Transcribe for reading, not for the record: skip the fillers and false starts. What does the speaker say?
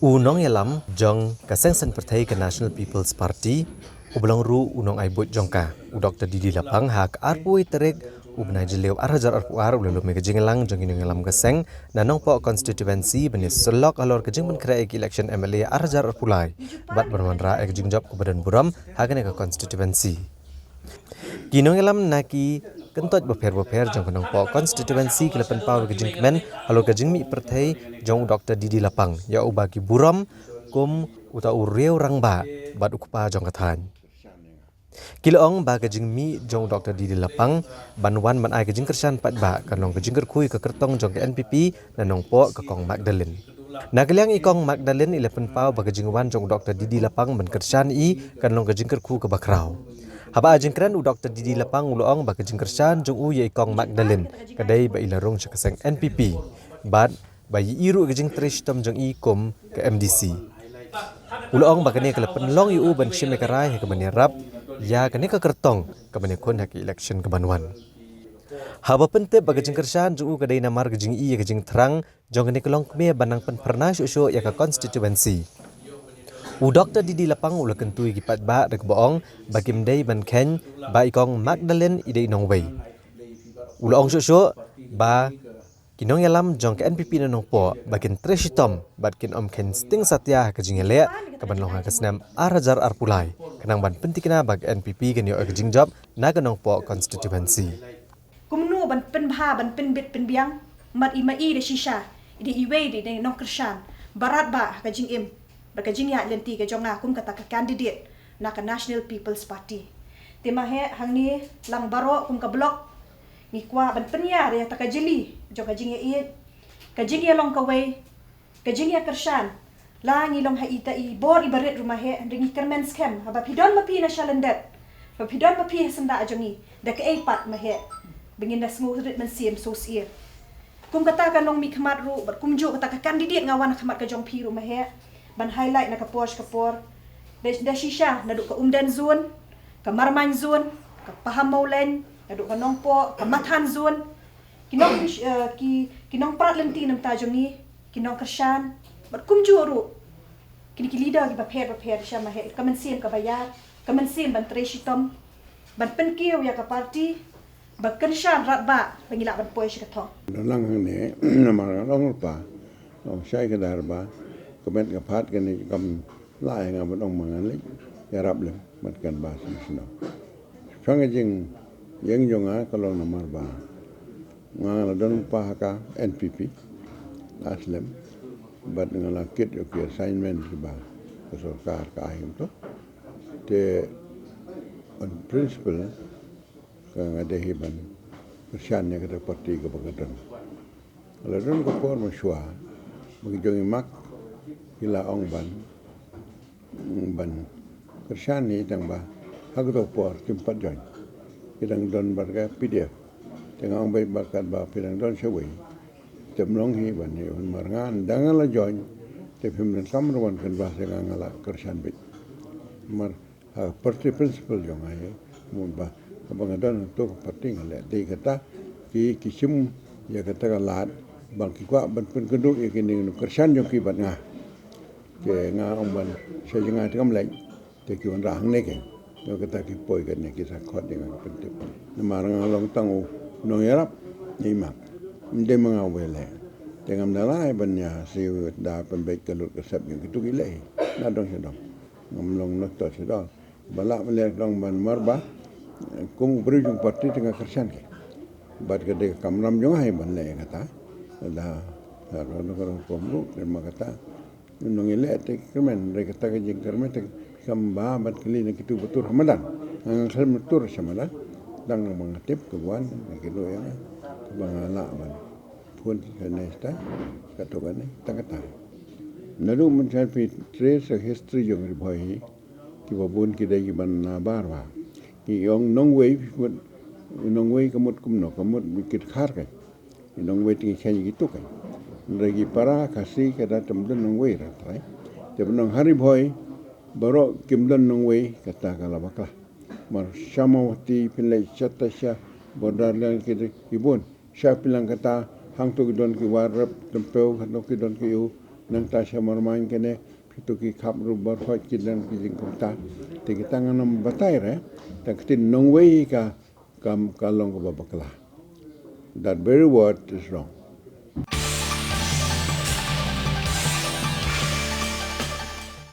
Unong yalam jong kasengsan partai ke National People's Party ubelang ru unong aibut jongka u Dr. Didi Lapang hak arpui terik ubna jelew arhajar arpuar ulalu megajingelang jong inong yalam kaseng nanong po konstituensi bani selok alor kejing ben kera election MLA arhajar arpulai bat bermanra ekjing job ke badan buram hagan ke konstituensi. Kinong yalam naki kentot beper jong kenong po konstituensi kelepen pau kejing kemen halo kejing mi partai jong Dr. Didi Lapang ya ubagi buram kum uta ureu rangba bat ukupa jong kathan. Kilong ba kejing mi jong Dr. Didi Lapang banwan man ai kejing kersan pat ba kanong kejing kerkui ke kertong jong ke NPP nanong po ke kong Magdalene. Nagaliang ikong Magdalene ilepen pau ba kejing wan jong Dr. Didi Lapang ben kersan i kanong kejing kerku ke bakrau. Haba ajengkran u Dr. Didi Lapang uloong ba kejing kersan jong u ye ikong Magdalene kadai ba ilarong cakaseng NPP bat ba iru kejing trishtom jong i kum ke MDC. Uloong ba kani kelepen long yu ban shime karai ke bani rap ya kani ke kertong ke bani kun hak election ke banwan. Haba pentep ba kejing kersan jong u kadai namar kejing i kejing terang jong kani kelong kme banang pen pernah syuk ya ke konstituensi. U Dr. Didi Lapang ula kentui kipat ba rek boong bagi mdai ban ken ba ikong Magdalene idei nongwei. Ula ong syuk ba kinong yalam jong ke NPP na nongpo bakin treshitom bat kin om ken sting satya ke jingele ke ban long kesnam arhajar arpulai kenang ban pentikna bag NPP ken yo ke jingjab na ke nongpo konstituensi. Kumnu ban penbha ban penbit penbiang mat ima i de shisha ide iwe de nong kershan barat ba ke jing im berkajing ya lenti ke jonga kum kata ke kandidat na ke National People's Party. Tema he hang ni lang baro kum ke blok ni kwa ban penya ya ta kajili jong kajing ya i kajing ya long kawai kajing ya kershan la ni long ha ita i bor ibaret rumah he ringi kermen scam haba pidon mapi na shalendet haba pidon mapi senda ajongi da ke epat ma he bingin da semua rit men sim sos ir kum kata kan long mi khamat ru bat kum jo kata ke kandidat ngawan khamat ke jong pi rumah he ban highlight na kapor da shisha na duk ke umdan zone ke marman zone ke paham maulen na duk ke nongpo ke mathan zone kinong prat lenti nam tajong ni kinong kershan bat kum juru kini leader ki baper sha ma he kamen sim ke bayar kamen sim ban treshitom ban penkiu ya ke parti ba kershan rat ba pengila ban poish ke thong lang hang ne namar long pa sai ke dar ba kemet kapat kan kam lai ngam dong mangan li ya rap lem mat kan ba sino sang jing yang jonga kalau nomor ba ngal don pa ka NPP aslem bat ngala kit yo ke assignment ba ko sarkar ka ayum to te on principle ka ngade hiban persiannya ke parti ke bagadan ala don ko por maswa bagi jongi mak ila ong ban kersan ni tang ba hak to por kimpat join kidang don barga PDF tengah ong bai bakat ba pidang don sewi temlong hi ban ni on marngan dangal join te pimren samruan kan ba se ngala kersan bit mar party principle jong ai mun ba abang don to party ngale te kata ki kisim ya kata lat bang ki kwa ban pun keduk ikini kersan jong ki ban nga ke nga ông ban se nga kam lai te ki on rang ne ke no kata ki poi kan ne ki sa khot dengan pentip na marang long tangu no yarap ni mak inde mga wele tengam dalai ban ya si da pen be kelut ke sab yang kitu gile na dong se dong ngam long no to se dong bala le dong ban marba kum berujung parti tengah kersan ke bat ke de kamram jong hai ban le kata da ro no ko pomru terima kata nong ile te kemen rek ta ke jing kerme te kamba bat kali ne kitu betul Ramadan ang khal betul Ramadan dang mangatip ke wan ke do ya bang ala ban pun ke nesta kato kan ta kata nalu mun chan pi trace history jong ri bhai ki babun ki dai ban na barwa ki yong nong wei kamut kumno kamut bikit khar kai nong wei ti khen gitu kai lagi para kasih kada temden nong wei rai te benong hari boy baro kimden nong wei kata kala bakla mar shamawati pilai chatasha bodar lang ki ibun sha pilang kata hang tu don ki warap tempeu kano ki don ki u nang ta sa marmain kene pitu ki khap ru bar khoi kidan ki jing kumta te ki tanganam batai re ta kitin nong wei ka kam kalong ko babakla. That very word is wrong.